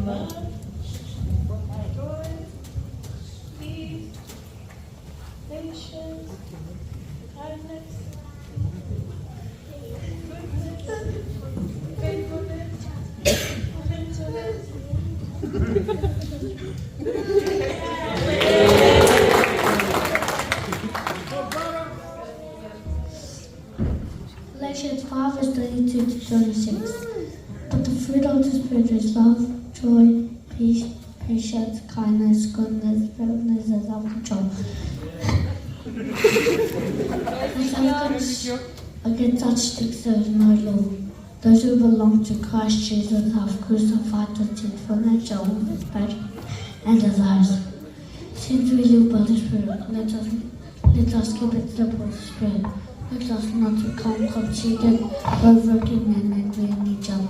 love, joy, peace, patience, kindness, goodness, faithfulness, gentleness. Galatians 5 verse 22 to 26. But the fruit of the Spirit is love, joy, peace, patience, kindness, goodness, faithfulness, and self-control. Against such things there is no law. Those who belong to Christ Jesus have crucified the sinful nature with its passions and desires. Since we live by the Spirit, let us keep it simple with the Spirit. Let us not become conceited, provoking and envying each other.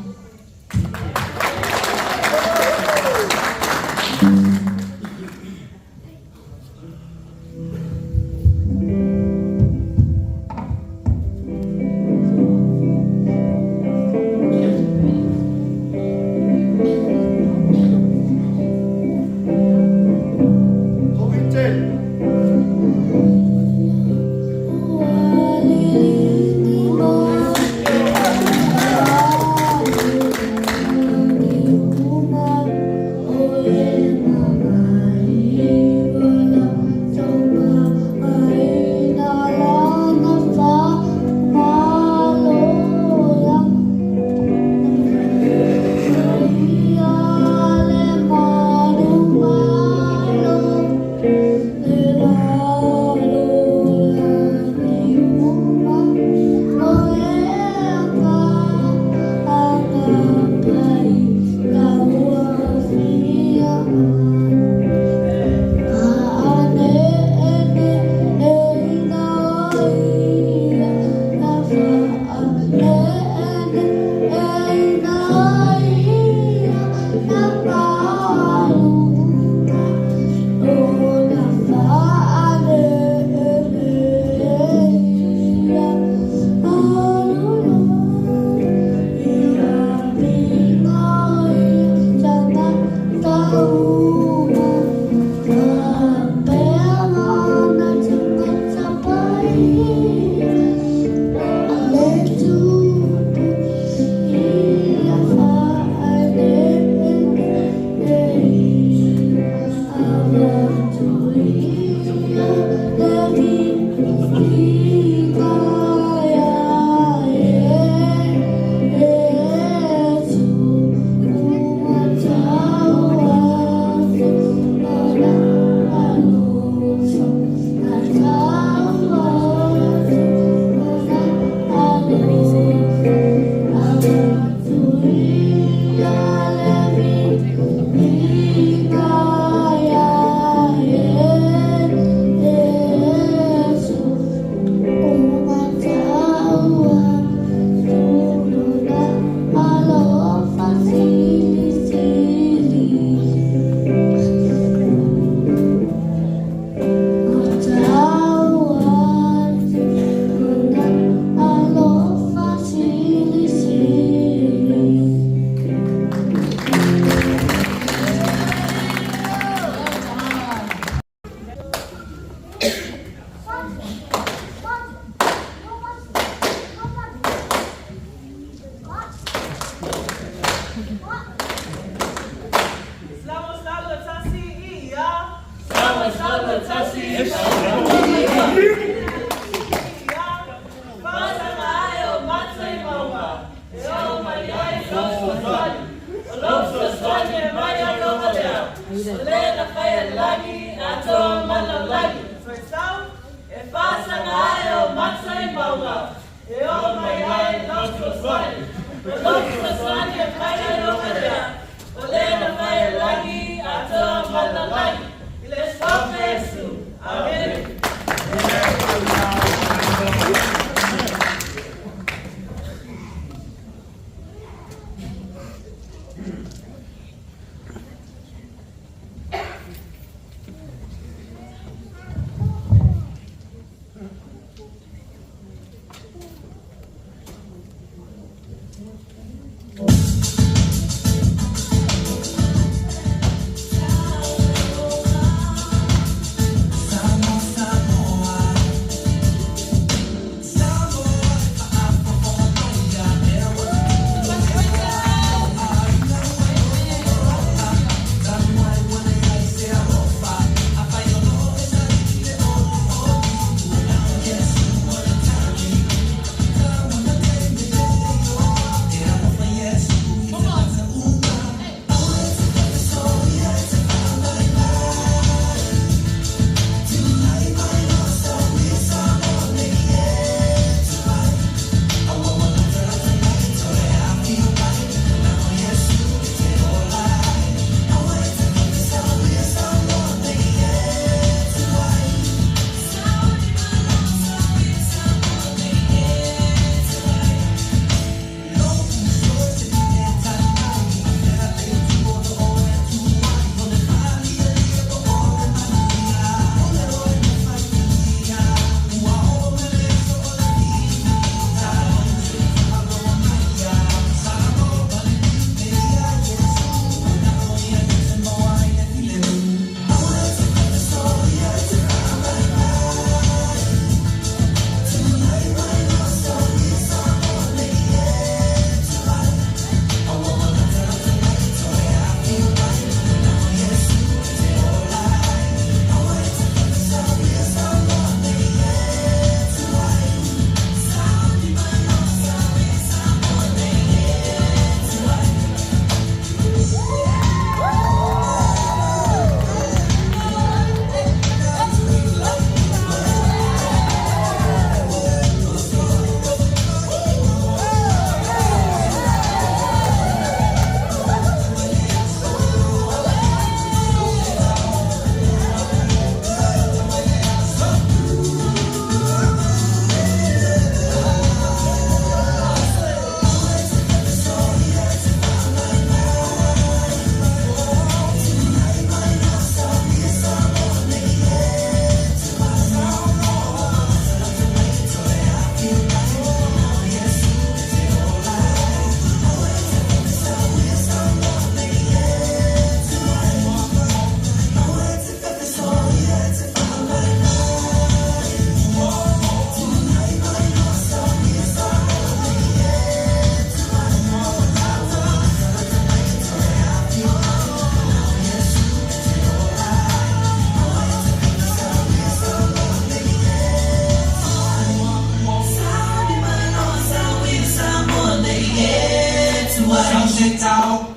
tao.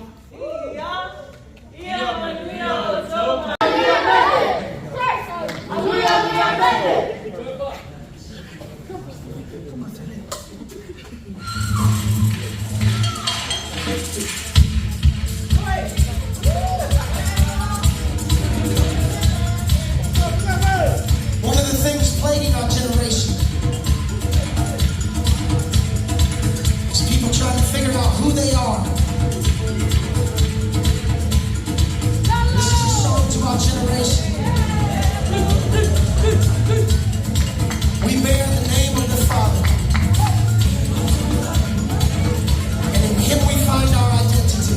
One of the things plaguing our generation is people trying to figure out who they are. This is a song to our generation. We bear the name of the Father, and in Him we find our identity.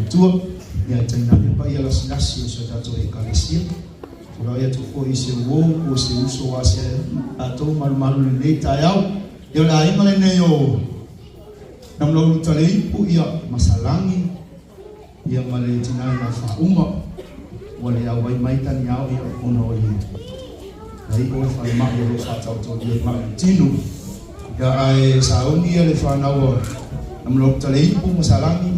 tua ia taina me pai ala sinasi o se tato e kalesia tura ia tu fo i se uo o se uso wa se ato malu le nei tai au ia la inga le nei o nam lo utale ipu ia masalangi ia male tina na fa uma wale au vai mai tani au ia ono ia ai o fa ma ia lo fa tau to ia ma tinu ia ai sauni ia le fa na o nam lo utale ipu masalangi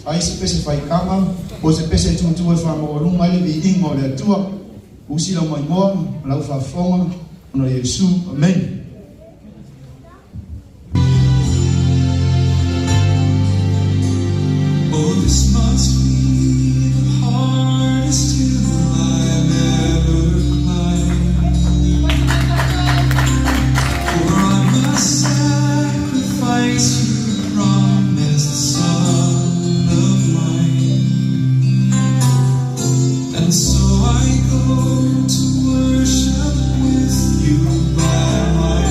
ai se pese fai kama o se pese tu e fa mo lunga le vi ingo le tua usi la mai mo la fa fonga no Yesu amen. Oh, this must be the hardest hill I've ever climbed, for I must sacrifice your promised son of mine, and so I go to worship with you by my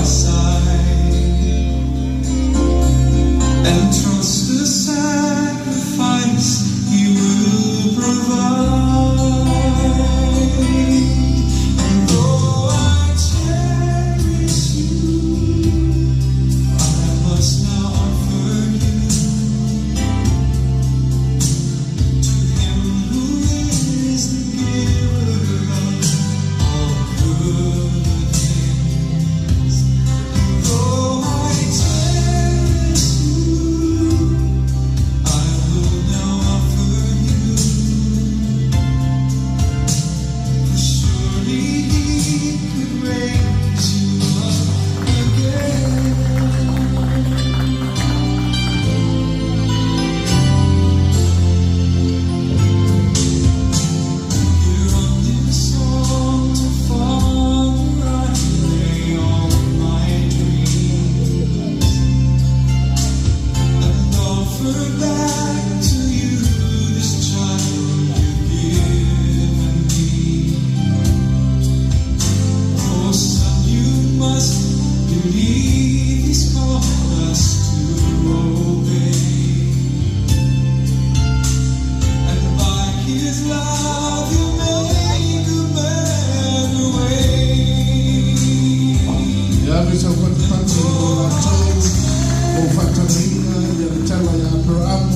offer back to you this child you've given me. Oh, son, you must believe He's called us to obey. And by His love you make a better way. Ya bisa kuat panci, ya tahu, mau fakta ini, ya bicara ya peram.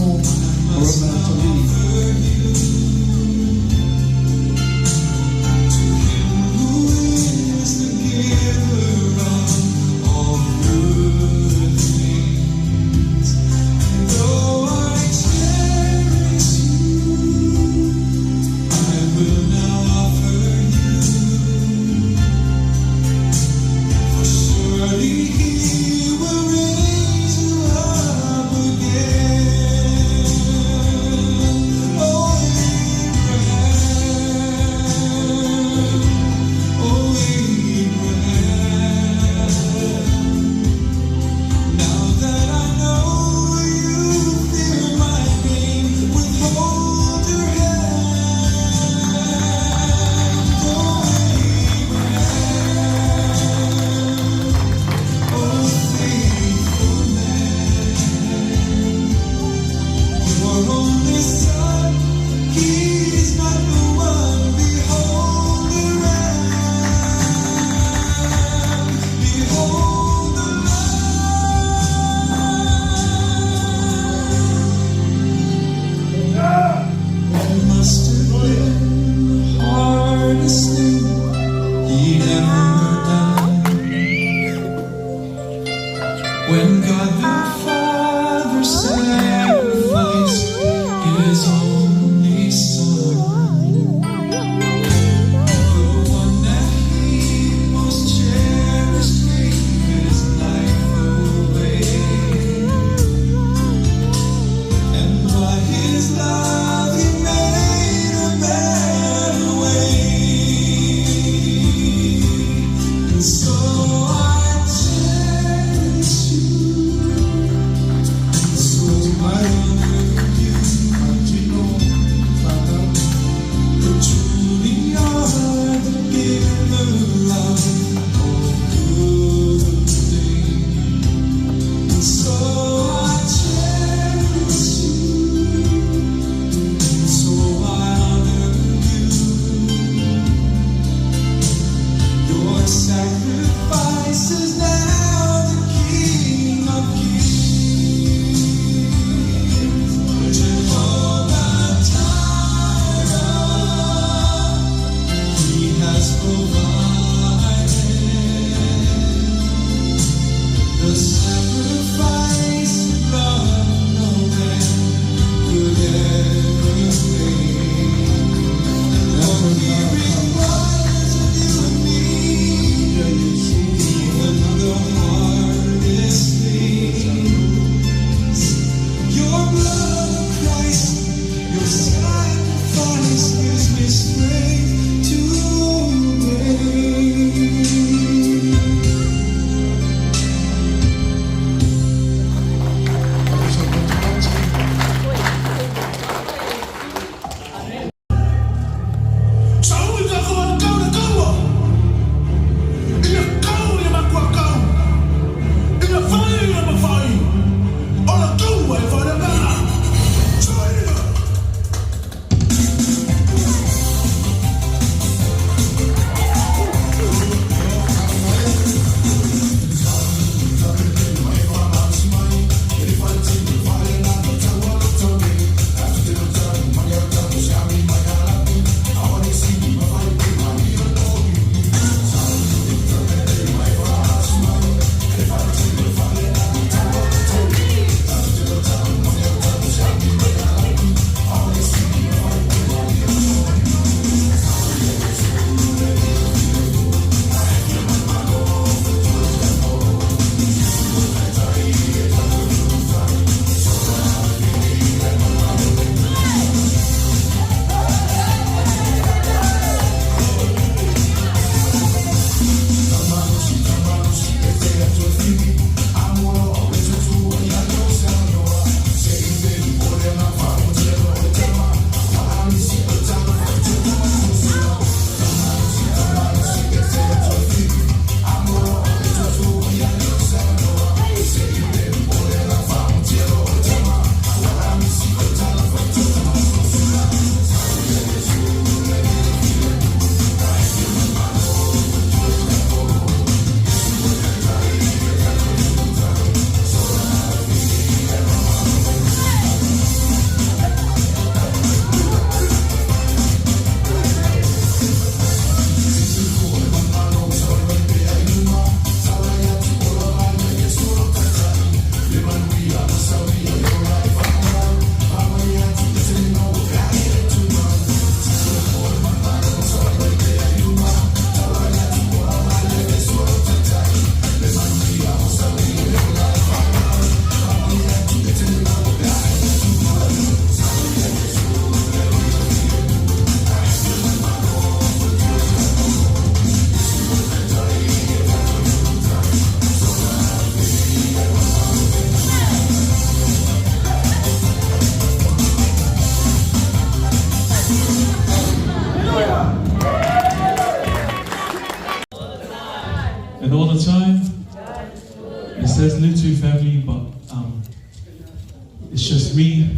it's just me.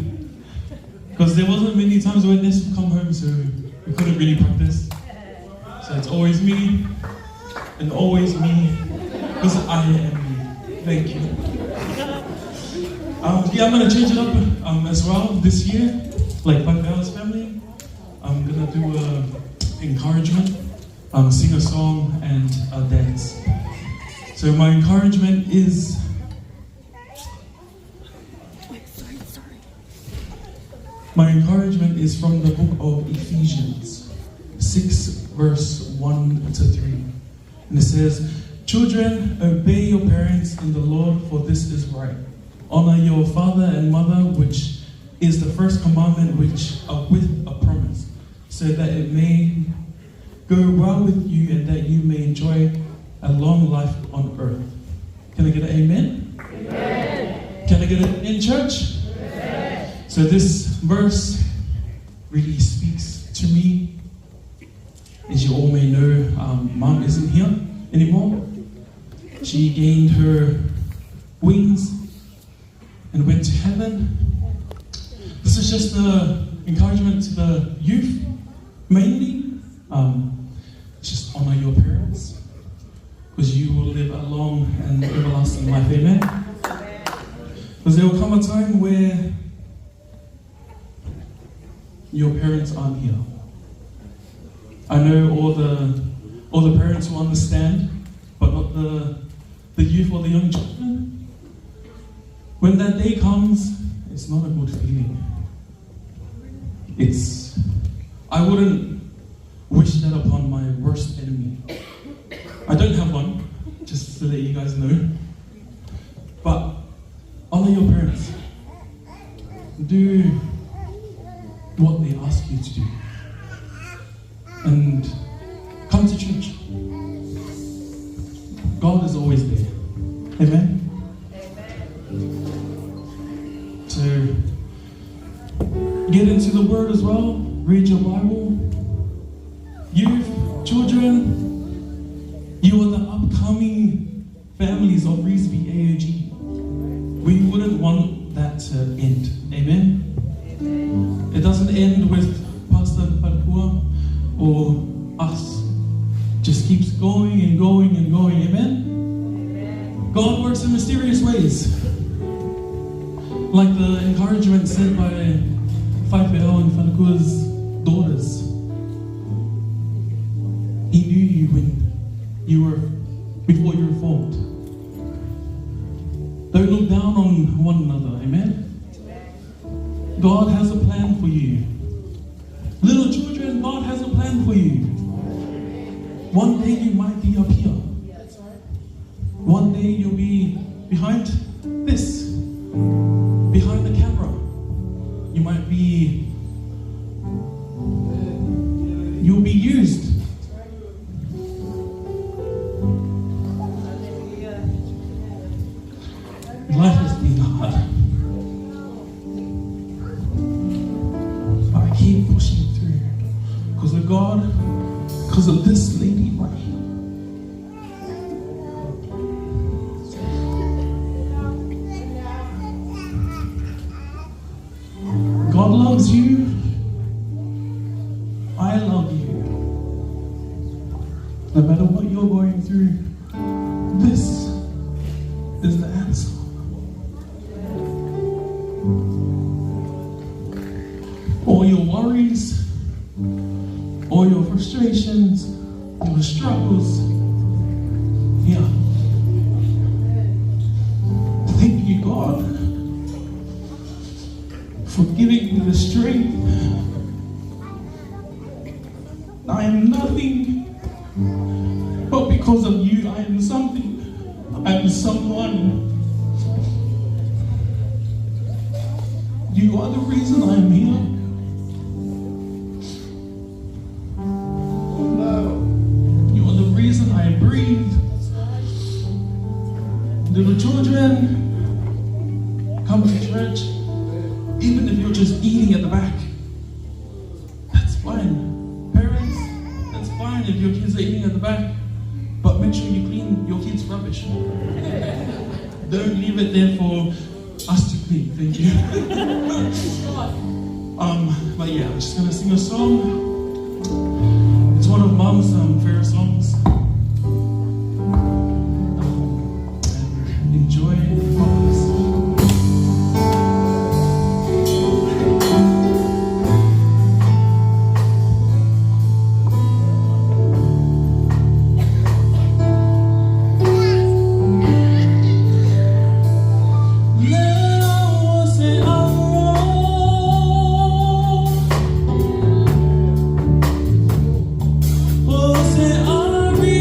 Because there wasn't many times when this would come home, so we couldn't really practice. So it's always me, and always me, because I am me. Thank you. Yeah, I'm gonna change it up as well this year, like Five Hours Family. I'm gonna do encouragement, sing a song and a dance. So my encouragement is from the book of Ephesians 6 verse 1 to 3. And it says, "Children, obey your parents in the Lord, for this is right. Honor your father and mother, which is the first commandment with a promise, so that it may go well with you and that you may enjoy a long life on earth." Can I get an amen? Amen. Can I get an in church? Amen. So this verse really speaks to me. As you all may know, Mom isn't here anymore. She gained her wings and went to heaven. This is just an encouragement to the youth, mainly. Just honor your parents, because you will live a long and everlasting life, amen? Because there will come a time where your parents aren't here. I know all the parents who understand, but not the youth or the young children. When that day comes, it's not a good feeling. I wouldn't wish that upon my worst enemy. I don't have one, just to let you guys know. But honor your parents. Do what they ask you to do. And come to church. God is always there. Amen? So get into the Word as well. Read your Bible. Youth, children, you are the upcoming families of Revesby AOG. We wouldn't want that to end. Amen? It doesn't end with Pastor Padua or us. Just keeps going and going and going. Amen? God works in mysterious ways. Like the encouragement said by Faifeo and Fanukua's daughters. He knew you before you were formed. Don't look down on one another, amen? God has a plan for you. Little children, God has a plan for you. One day you might be up here. One day you'll be behind this, behind the camera. You'll be used. Life has been hard. But I keep pushing through. Because of God, because of this lady right here. God loves you. I love you. No matter what you're going through, this is the answer. All your worries, all your frustrations, your struggles, yeah. Thank you, God, for giving me the strength. I am nothing, but because of you, I am something. I am someone. You are the reason I am here. You are the reason I breathe. Little children, come to church. Even if you're just eating at the back, that's fine. Parents, that's fine if your kids are eating at the back, but make sure you clean your kids' rubbish. Don't leave it there for us to me. Thank you. But yeah, I'm just gonna sing a song. It's one of Mom's favorite songs. And enjoy it. Você abre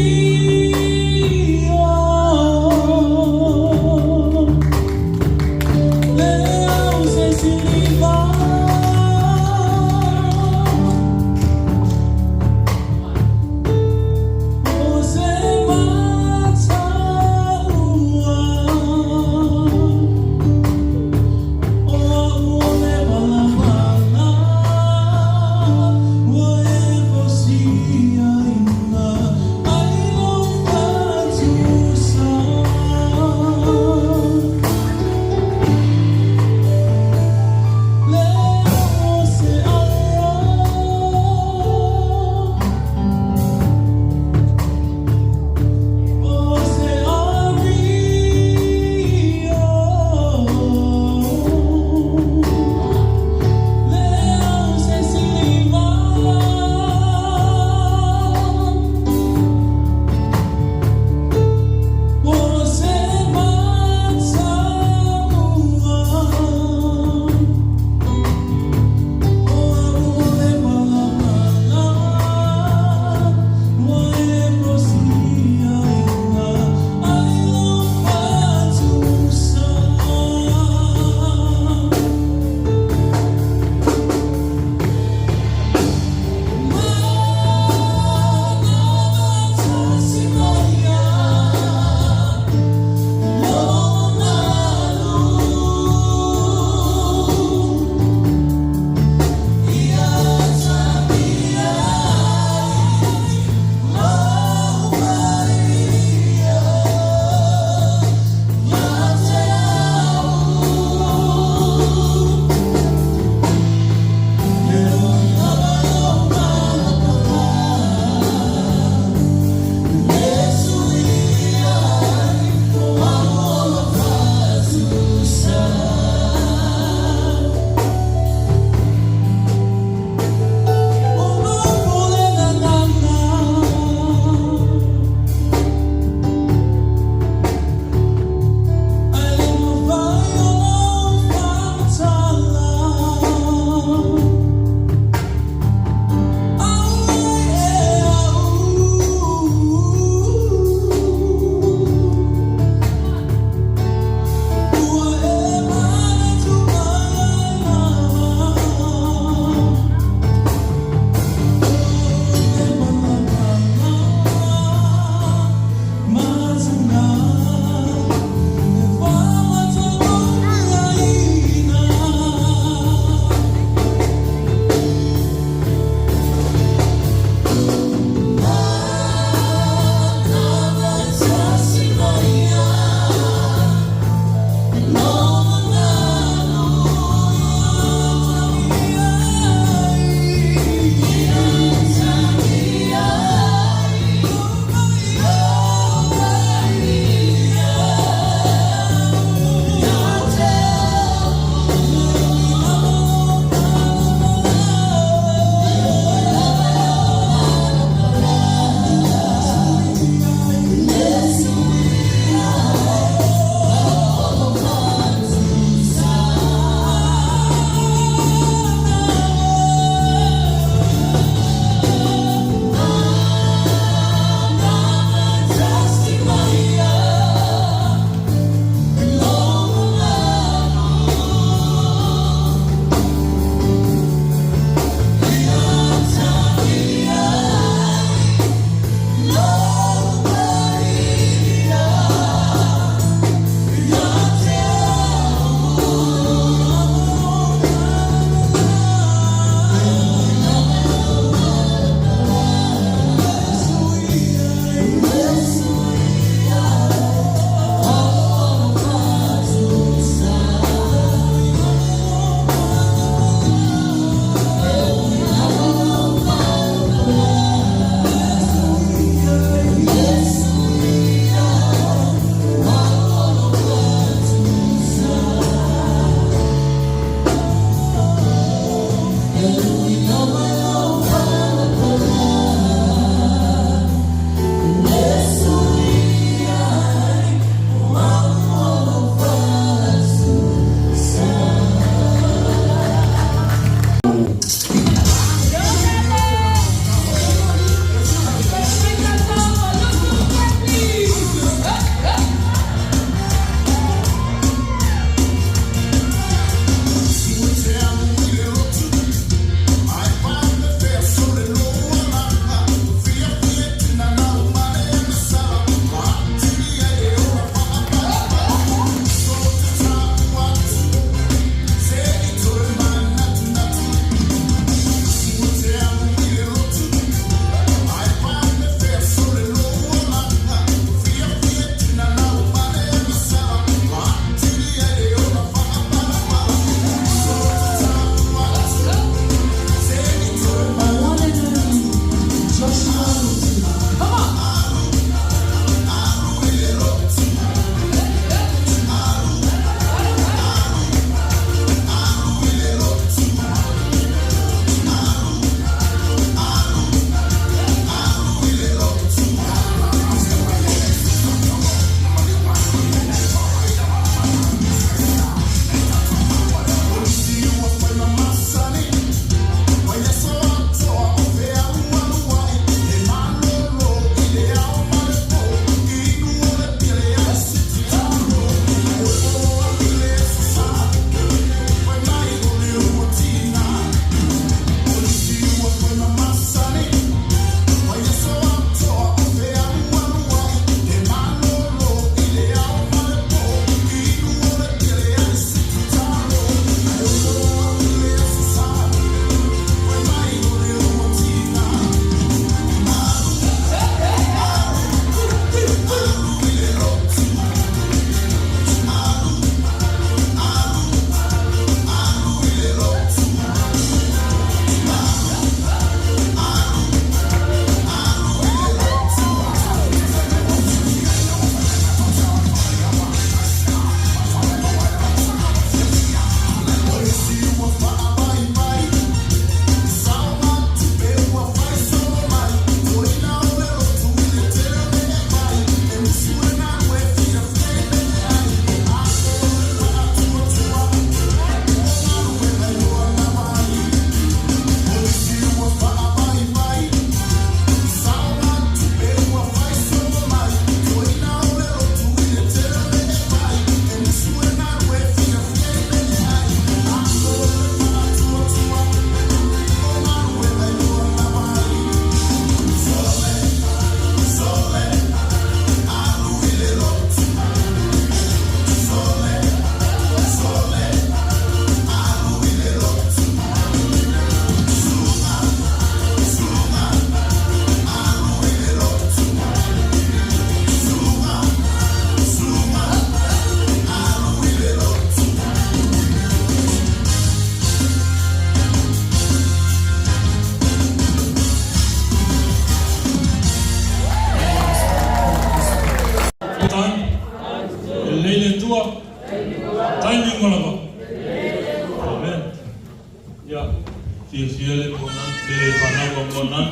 fiele konan te panawa monan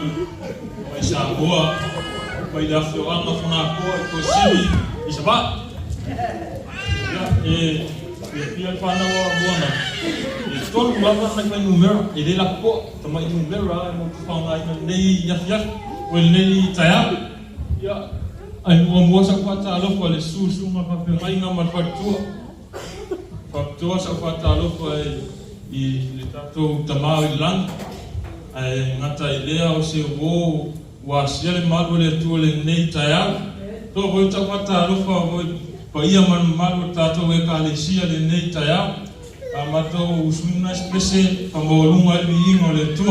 mai Samoa mai da fioranga fana ko simi isaba ya fiele panawa monan tol lava na mai numero ele la ko tama numero mo fanga nei ya wel nei taya ya ai mo sa kwata lo ko le susu ma pa pe mai nga ma fatua sa kwata lo ko I le tato tamau I lang ngata I lea o se wo wa siale malu le tu le nei taya to ho ta kwata lo fa pa ia man malu tato e ka le sia le nei taya amato usuna spese pa mo lunga I ingo le tu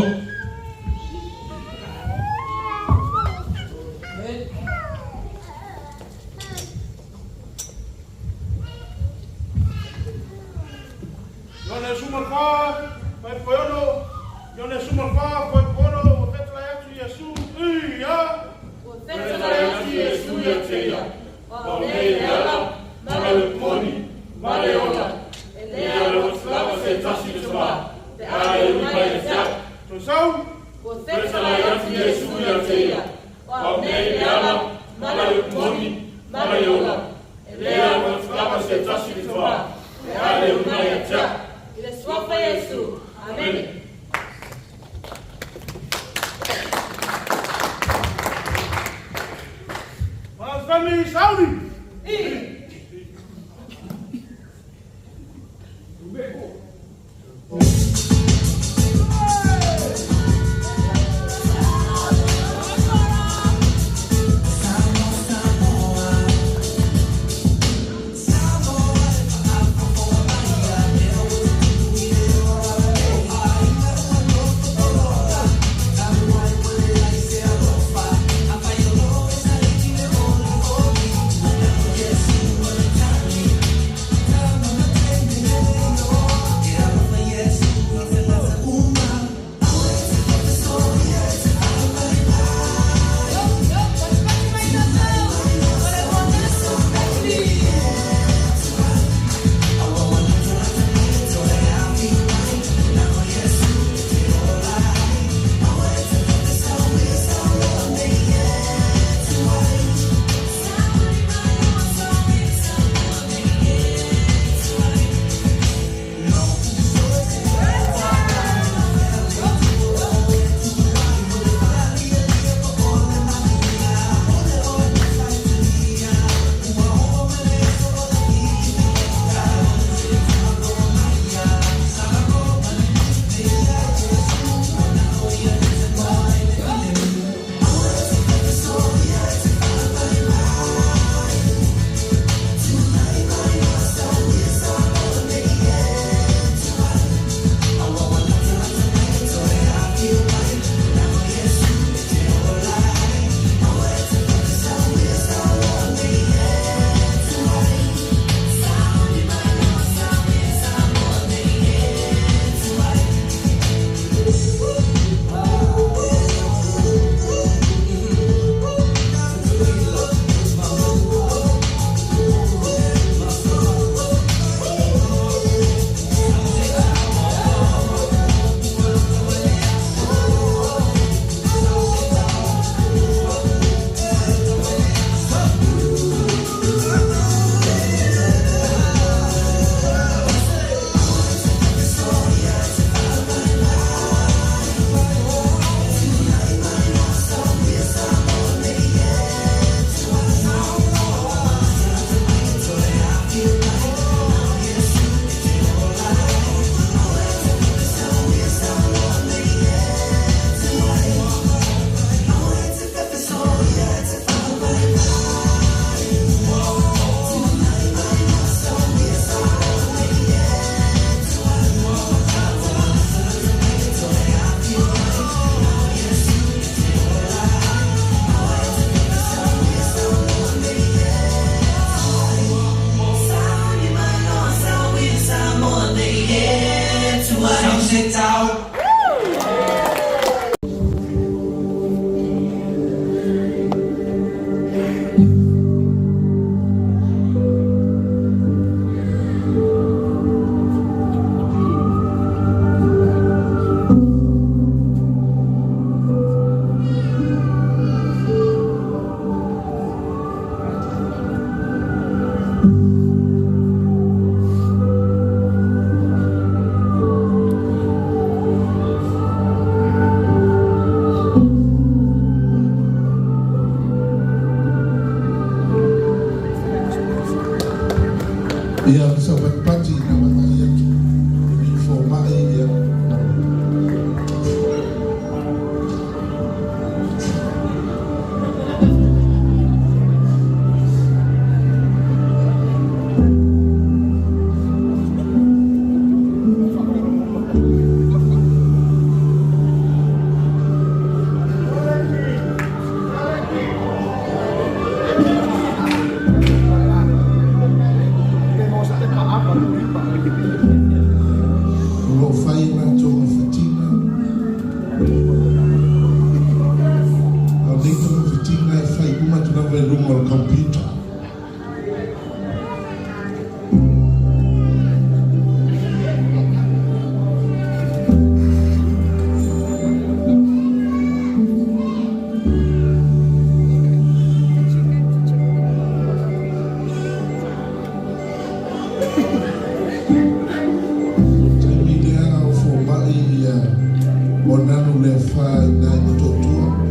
Monano le fa na totua.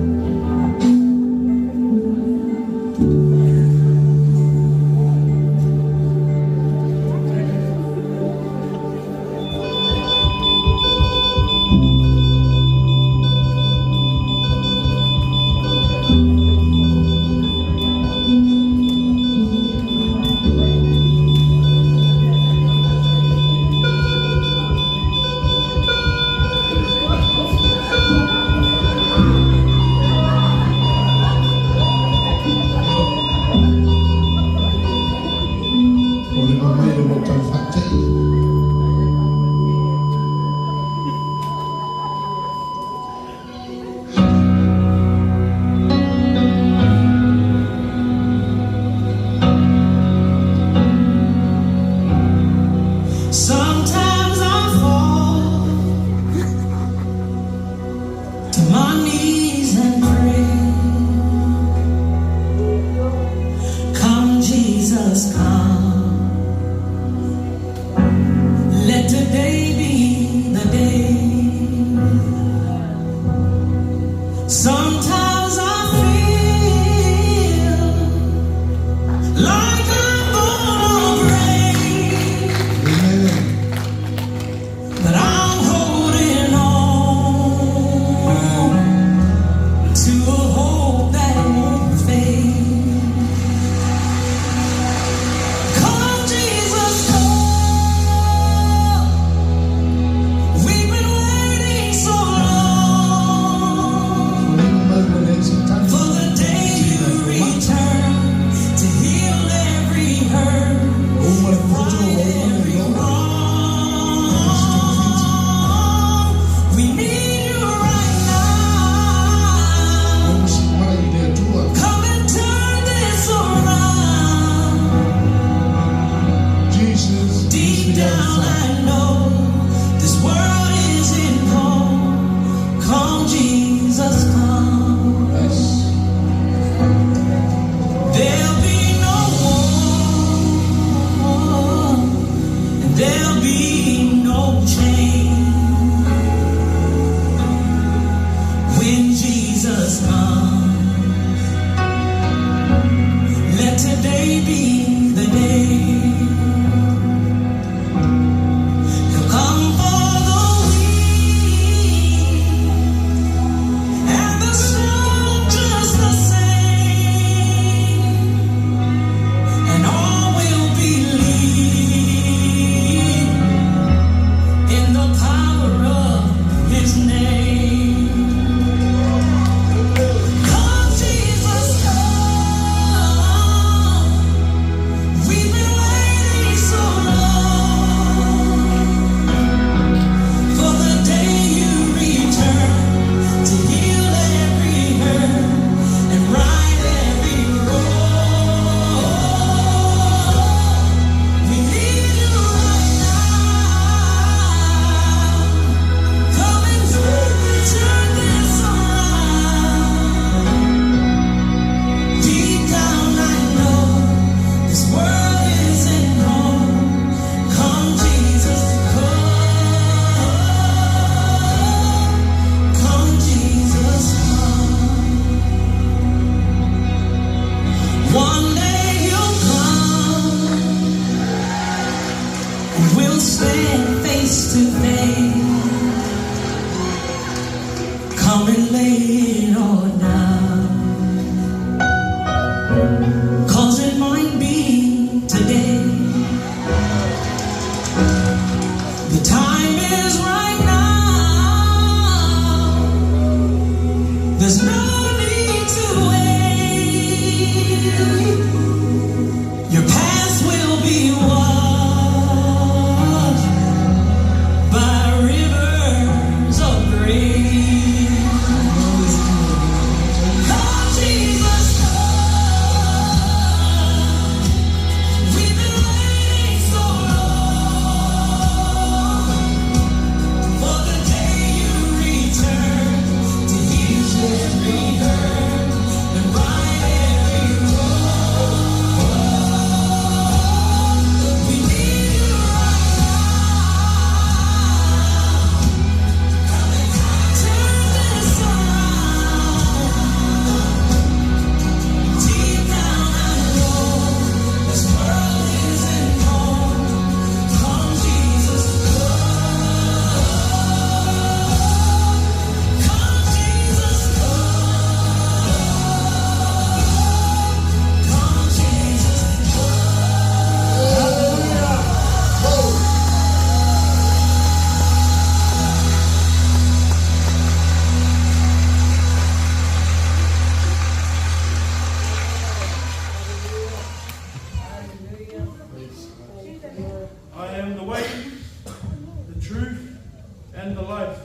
the life.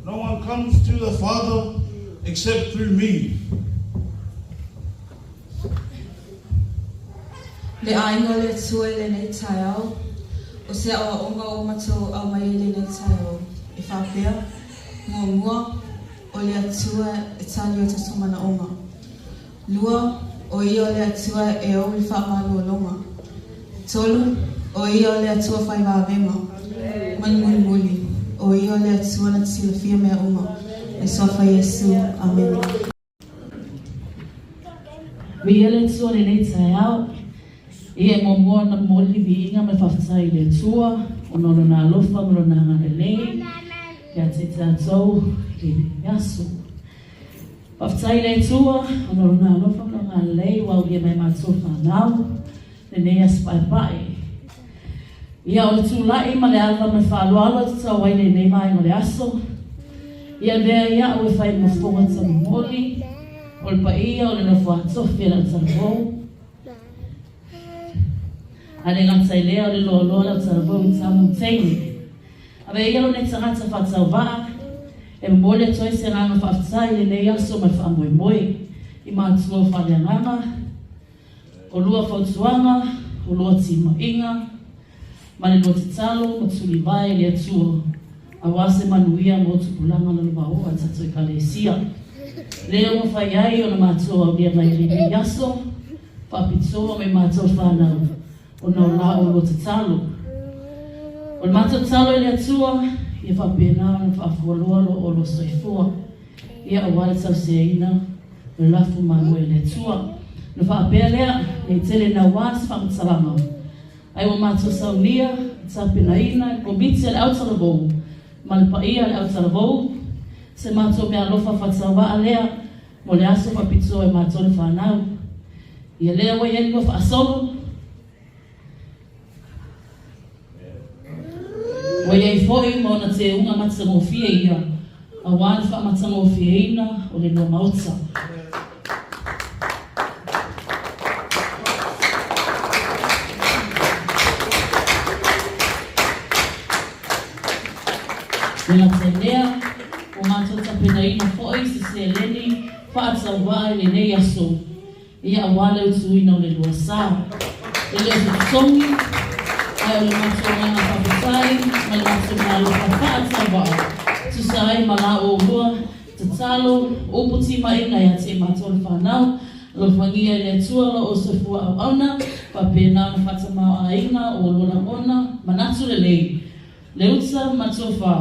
No one comes to the Father except through me. Le ainga le tue le nei tai au, o se awa onga o matou au mai le nei tai au. E whapea, mua, o le atua e tali o te somana onga. Lua, o ia o le atua e o le whaamalu o longa. Tolu, o ia o le atua whai wāwenga. Mani muli, o ia o le atua na tisila fia mea onga. E sofa Yesu, amen. Ia le tua le nei tai au, ia momoa na moli vi inga me whawhatai le tua, o nono nā lofa mro nā ngane lei, kia te tātou le yasu. Whawhatai le tua, o nono nā lofa mro ngane lei, wau ia mai mātou whanau, le nei as pai pai. Ia o le tūlai ma le alwa me whāluala te tau wai le nei mai o le aso, ia mea ia o e whai mawhonga tamu moli, o le paia o le na whātofi ala tātou. Ale ngata i lea o le loa lau taravau I tamu teini. Awe e alo ne tangata whatau waa, e mole toi se nganga whaftai le nei aso mai whamoe moe, I mātua whale nganga, o lua whautuanga, o lua tima inga, ma le lua te talo, ma tuli vai le atua, a wase manuia mo tupulanga na lupa oa tato I kalesia. Lea mo whai ai o na mātua au lia mai le nei aso, whapitoa me mātua whanau. O no la o lo te talo. O le mata talo I le atua, ia whapena na whaafualoa o lo soifua. Ia o wale tau se ina, le lafu manu I le atua. Na whaapea lea, e tele na wās whamatalama. Ai o mata saunia, tapena ina, komiti ale autalavou. Malpa ia ale autalavou. Se mata o mea lofa whatawa alea, mo le aso whapitoa e mata o le whanau. Ia lea wai eni o whaasolo, o iei foi mo na te unga matangofia ia, a wāna wha matangofia ina o le noa mautsa. Nela tenea, o mātou tapena ina foi se se leni, whaatau wai le nei aso, ia a wale utu ina o le lua sā. E leo se tongi, ai o le mātou ngana whawhatai, ma le mātou ngā loka whaatau wā. Tusai ma la o rua, te talo, oputi mai ngai a te mātou le whanau, lo whangia le atua lo o se fua au auna, whapena na whatamau a ina o lona ona, manatu le lei. Le uta mātou wha,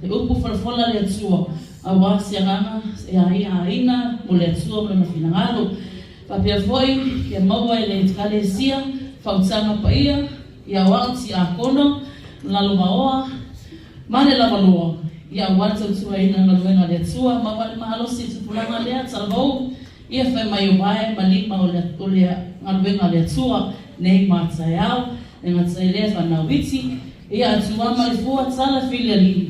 le upu whalafola le atua, a wā se anganga, e a ina, mo le atua mo le mawhinangalo. Whapea foi, kia maua e le tukale sia, whautanga paia, ia wauti a kono, lalo maoa, mane lava loa. Ia wata utua ina ngaluenga le atua, ma wale mahalosi tupulanga lea talavou, ia whai mai o wae, malima o le ngaluenga le atua, nei mātai au, e ngatai lea whanau witi, ia atua ma le fua tala filia li.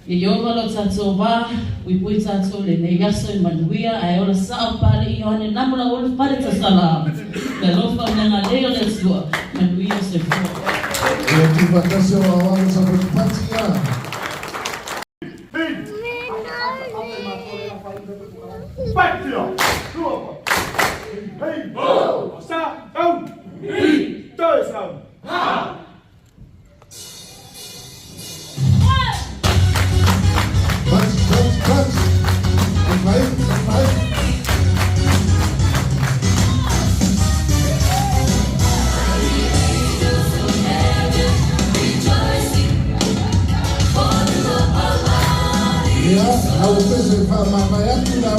Ia yoga lo tatou wā, wipui tatou le nei yaso I manuia, ai ola sao pale I oane namula ole pale tasala. Le lofa menga leo le atua, manuia se fua. Ia ki whakase o awana sa pati ia. Backfield, throw hey, go, stop, go, hey, does go, ha. Cut. And fight. Yeah, I was busy for my yaki na